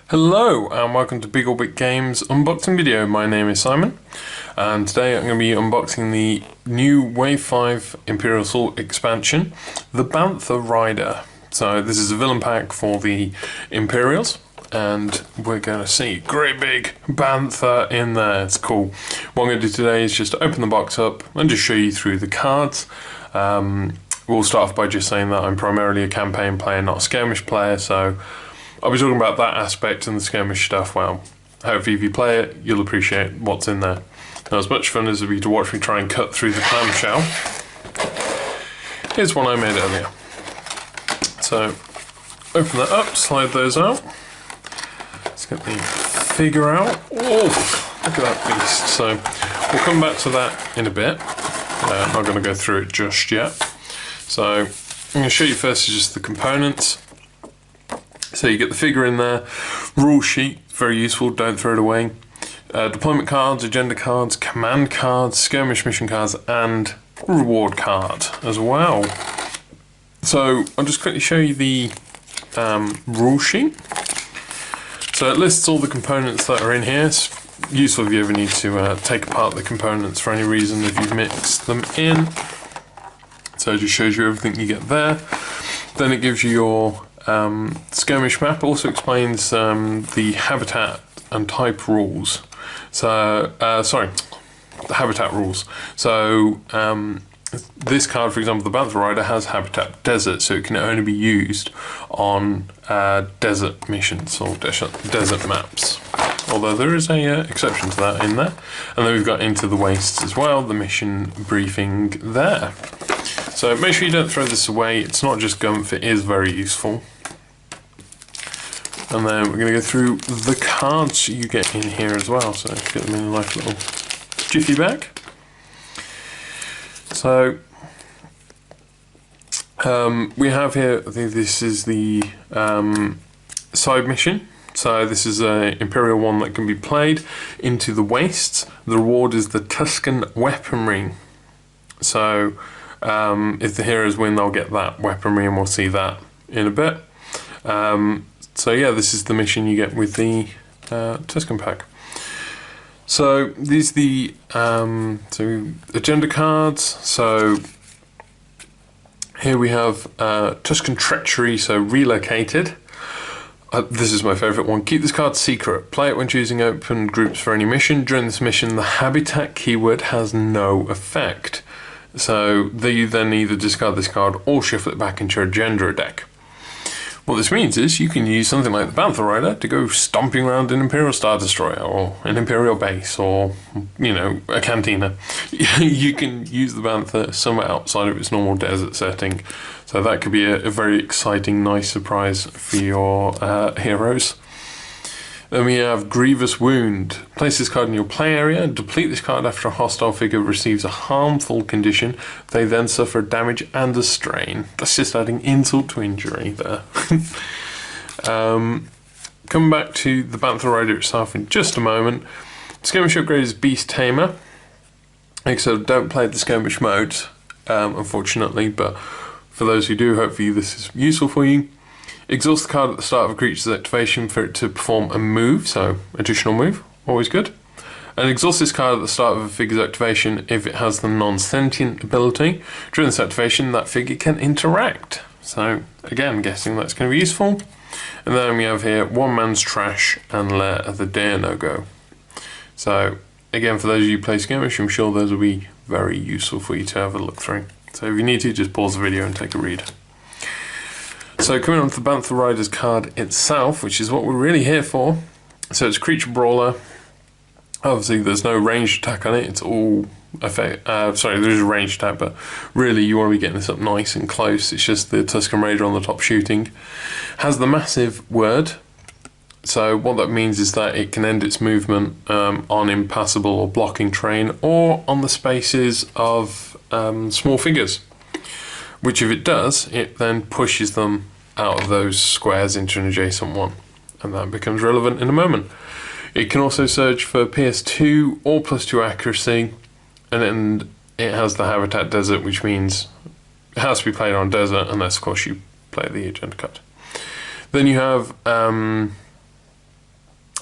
Hello and welcome to Big or Big Games unboxing video. My name is Simon and today I'm going to be unboxing the new Wave 5 Imperial Assault expansion, the Bantha Raider. So this is a villain pack for the Imperials and we're going to see great big Bantha in there. It's cool. What I'm going to do today is just open the box up and just show you through the cards. We'll start off by just saying that I'm primarily a campaign player, not a skirmish player, so I'll be talking about that aspect and the skirmish stuff. Well, hopefully if you play it, you'll appreciate what's in there. Now, as much fun as it would be to watch me try and cut through the clamshell, here's one I made earlier. So, open that up, slide those out. Let's get the figure out. Oh, look at that beast. So, we'll come back to that in a bit. I'm not going to go through it just yet. So, I'm going to show you first just the components. So you get the figure in there, rule sheet, very useful, don't throw it away. Deployment cards, agenda cards, command cards, skirmish mission cards, and reward card as well. So I'll just quickly show you the rule sheet. So it lists all the components that are in here. It's useful if you ever need to take apart the components for any reason if you've mixed them in. So it just shows you everything you get there. Then it gives you your skirmish map. Also explains the habitat and type rules. So, sorry, the habitat rules. So, this card, for example, the Bantha Raider has habitat desert, so it can only be used on desert missions or desert maps. Although there is a exception to that in there. And then we've got Into the Wastes as well, the mission briefing there. So make sure you don't throw this away. It's not just gumph, it is very useful. And then we're going to go through the cards you get in here as well. So get them in a nice little jiffy bag. So we have here, I think this is the side mission. So this is an Imperial one that can be played. Into the Wastes. The reward is the Tuscan weaponry. So if the heroes win, they'll get that weaponry, and we'll see that in a bit. So yeah, this is the mission you get with the Tuscan pack. So these are the agenda cards. So here we have Tuscan Treachery, so relocated. This is my favourite one. Keep this card secret. Play it when choosing open groups for any mission. During this mission, the habitat keyword has no effect. So you then either discard this card or shuffle it back into your agenda deck. What this means is you can use something like the Bantha Raider to go stomping around an Imperial Star Destroyer or an Imperial base or, you know, a cantina. You can use the Bantha somewhere outside of its normal desert setting. So that could be a very exciting, nice surprise for your heroes. Then we have Grievous Wound. Place this card in your play area and deplete this card after a hostile figure receives a harmful condition. They then suffer damage and a strain. That's just adding insult to injury there. Coming back to the Bantha Raider itself in just a moment. Skirmish upgrade is Beast Tamer. Except don't play the skirmish mode, unfortunately, but for those who do, hopefully this is useful for you. Exhaust the card at the start of a creature's activation for it to perform a move, so additional move, always good. And exhaust this card at the start of a figure's activation if it has the non-sentient ability. During this activation, that figure can interact. So again, guessing that's going to be useful. And then we have here One Man's Trash and Lair of the Dare No-Go. So again, for those of you who play skirmish, I'm sure those will be very useful for you to have a look through. So if you need to, just pause the video and take a read. So coming on to the Bantha Raider's card itself, which is what we're really here for. So it's Creature Brawler. Obviously there's no ranged attack on it, it's all effect. Sorry, there is a ranged attack, but really you want to be getting this up nice and close. It's just the Tuscan Raider on the top shooting. Has the massive word. So what that means is that it can end its movement on impassable or blocking terrain or on the spaces of small figures. Which if it does, it then pushes them out of those squares into an adjacent one. And that becomes relevant in a moment. It can also search for PS2 or +2 accuracy. And then it has the Habitat Desert, which means it has to be played on desert unless of course you play the agenda card. Then you have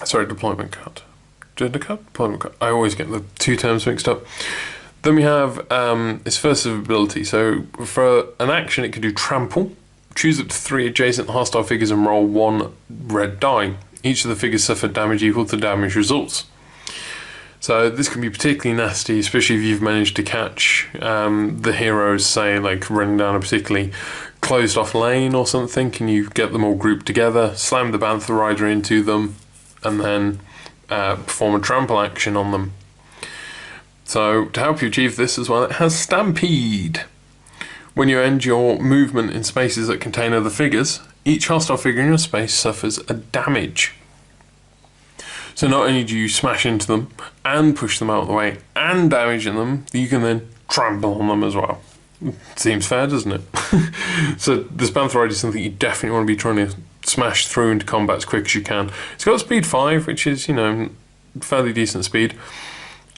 Sorry, deployment card. Gender card? Deployment card. I always get the two terms mixed up. Then we have its first ability. So for an action, it can do trample. Choose up to 3 adjacent hostile figures and roll 1 red die. Each of the figures suffer damage equal to damage results. So this can be particularly nasty, especially if you've managed to catch the heroes, say, like running down a particularly closed off lane or something. Can you get them all grouped together, slam the Bantha Rider into them, and then perform a trample action on them. So to help you achieve this as well, it has Stampede. When you end your movement in spaces that contain other figures, each hostile figure in your space suffers a damage. So not only do you smash into them and push them out of the way and damage them, you can then trample on them as well. Seems fair, doesn't it? So this Bantha Rider is something you definitely want to be trying to smash through into combat as quick as you can. It's got speed 5, which is, you know, fairly decent speed.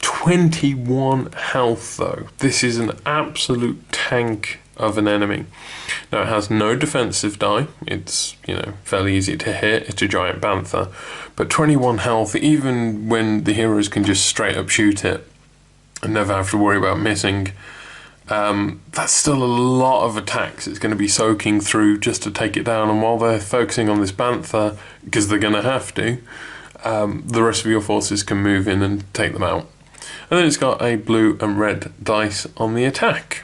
21 health though. This is an absolute tank of an enemy. Now it has no defensive die. It's, you know, fairly easy to hit. It's a giant Bantha. But 21 health, even when the heroes can just straight up shoot it and never have to worry about missing, that's still a lot of attacks it's going to be soaking through just to take it down. And while they're focusing on this Bantha, because they're going to have to, the rest of your forces can move in and take them out. And then it's got a blue and red dice on the attack.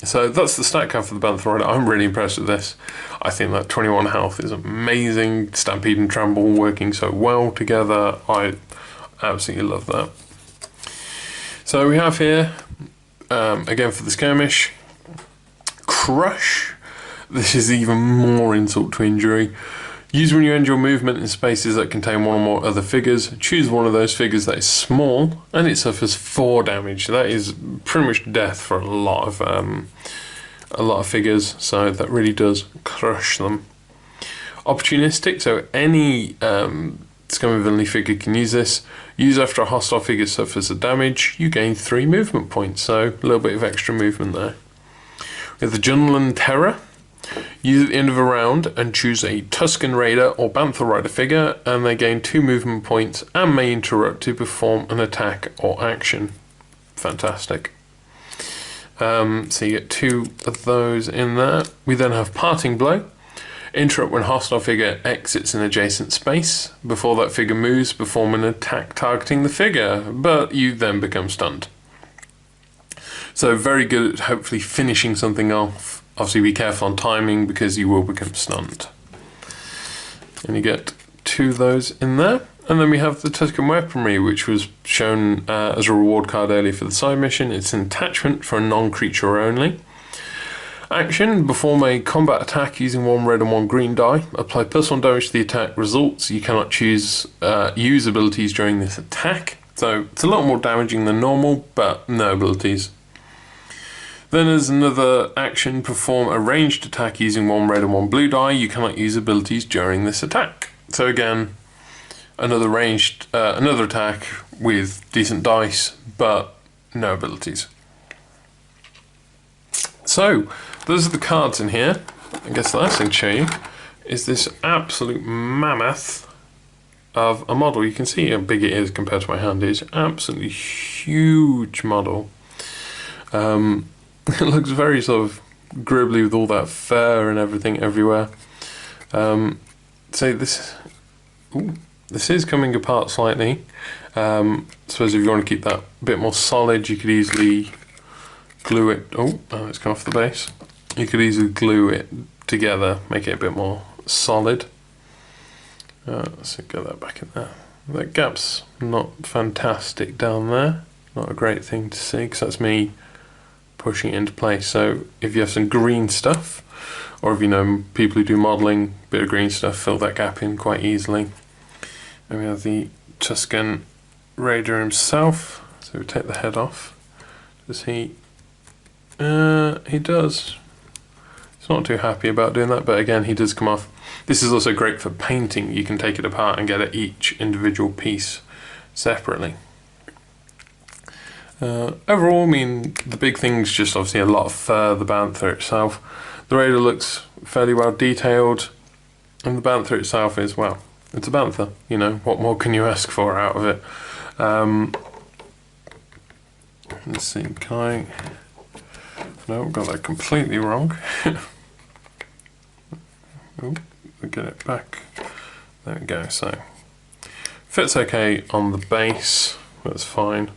So that's the stat card for the Bantha Rider. I'm really impressed with this. I think that 21 health is amazing. Stampede and Trample working so well together. I absolutely love that. So we have here, again for the skirmish, Crush. This is even more insult to injury. Use when you end your movement in spaces that contain one or more other figures. Choose one of those figures that is small, and it suffers 4 damage. That is pretty much death for a lot of figures. So that really does crush them. Opportunistic. So any Scum and Villainy figure can use this. Use after a hostile figure suffers a damage. You gain 3 movement points. So a little bit of extra movement there. We have the Junlan Terror. Use at the end of a round and choose a Tuscan Raider or Bantha Rider figure, and they gain 2 movement points and may interrupt to perform an attack or action. Fantastic. So you get 2 of those in there. We then have Parting Blow. Interrupt when hostile figure exits an adjacent space. Before that figure moves, perform an attack targeting the figure, but you then become stunned. So very good at hopefully finishing something off. Obviously be careful on timing because you will become stunned. And you get 2 of those in there. And then we have the Tuscan Weaponry, which was shown as a reward card earlier for the side mission. It's an attachment for a non-creature only. Action, perform a combat attack using 1 red and 1 green die. Apply +1 damage to the attack results. You cannot choose use abilities during this attack. So it's a lot more damaging than normal, but no abilities. Then as another action, perform a ranged attack using 1 red and 1 blue die. You cannot use abilities during this attack. So again, another ranged, another attack with decent dice, but no abilities. So those are the cards in here. I guess the last thing to show you is this absolute mammoth of a model. You can see how big it is compared to my hand. It's absolutely huge model. It looks very sort of gribbly with all that fur and everything everywhere. So this is coming apart slightly. I suppose if you want to keep that a bit more solid, you could easily glue it. Oh, it's come off the base. You could easily glue it together, make it a bit more solid. Let's get that back in there. That gap's not fantastic down there. Not a great thing to see because that's me pushing it into place. So if you have some green stuff, or if you know people who do modelling, a bit of green stuff, fill that gap in quite easily. And we have the Tuscan Raider himself. So we take the head off. Does he? He does. He's not too happy about doing that, but again, he does come off. This is also great for painting. You can take it apart and get at each individual piece separately. Overall, I mean, the big thing's just obviously a lot of fur, the Bantha itself. The Raider looks fairly well detailed, and the Bantha itself is, well, it's a Bantha, you know, what more can you ask for out of it? Let's see, can I... No, got that completely wrong. Oh, we'll get it back. There we go, so fits okay on the base, that's fine.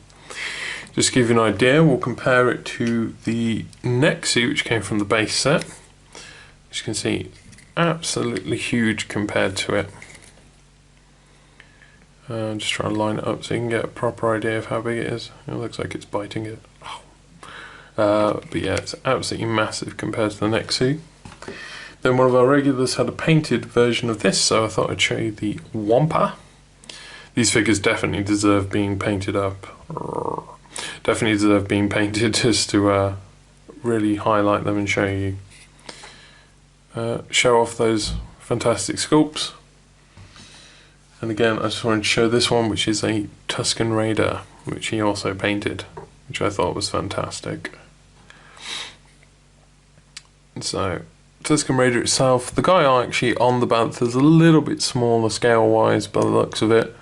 Just to give you an idea, we'll compare it to the neck suit which came from the base set. As you can see, absolutely huge compared to it. Just try and line it up so you can get a proper idea of how big it is. It looks like it's biting it. But yeah, it's absolutely massive compared to the neck suit. Then one of our regulars had a painted version of this, so I thought I'd show you the Wampa. These figures definitely deserve being painted up. Definitely deserve being painted just to really highlight them and show you. Show off those fantastic sculpts. And again, I just wanted to show this one, which is a Tuscan Raider, which he also painted, which I thought was fantastic. So, Tuscan Raider itself, the guy actually on the Bantha is a little bit smaller scale-wise by the looks of it,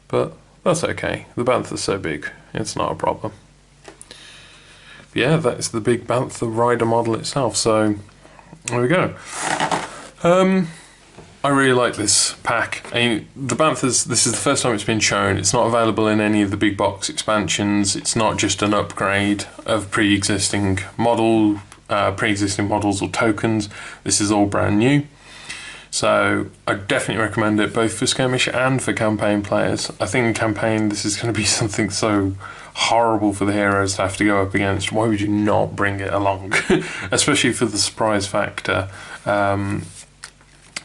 but that's okay. The Bantha's so big, it's not a problem. But yeah, that's the big Bantha Rider model itself, so there we go. I really like this pack. I mean, the Banthas, this is the first time it's been shown. It's not available in any of the big box expansions. It's not just an upgrade of pre-existing models or tokens. This is all brand new. So I definitely recommend it both for skirmish and for campaign players. I think in campaign this is going to be something so horrible for the heroes to have to go up against. Why would you not bring it along? Especially for the surprise factor.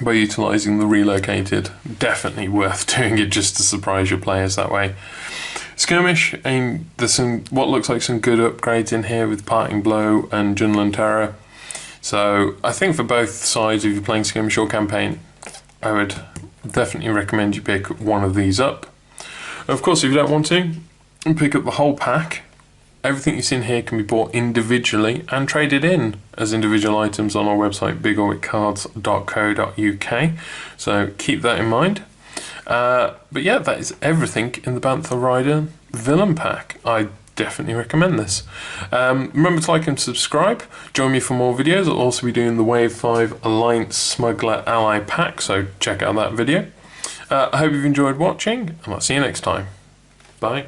By utilising the relocated, definitely worth doing it just to surprise your players that way. Skirmish, there's some what looks like some good upgrades in here with Parting Blow and Junlan Terror. So I think for both sides, if you're playing skirmish or campaign, I would definitely recommend you pick one of these up. Of course, if you don't want to, pick up the whole pack. Everything you see in here can be bought individually and traded in as individual items on our website, bigoriccards.co.uk. So keep that in mind. But yeah, that is everything in the Bantha Rider Villain Pack. I definitely recommend this. Remember to like and subscribe. Join me for more videos. I'll also be doing the Wave 5 Alliance Smuggler Ally Pack, so check out that video. I hope you've enjoyed watching, and I'll see you next time. Bye.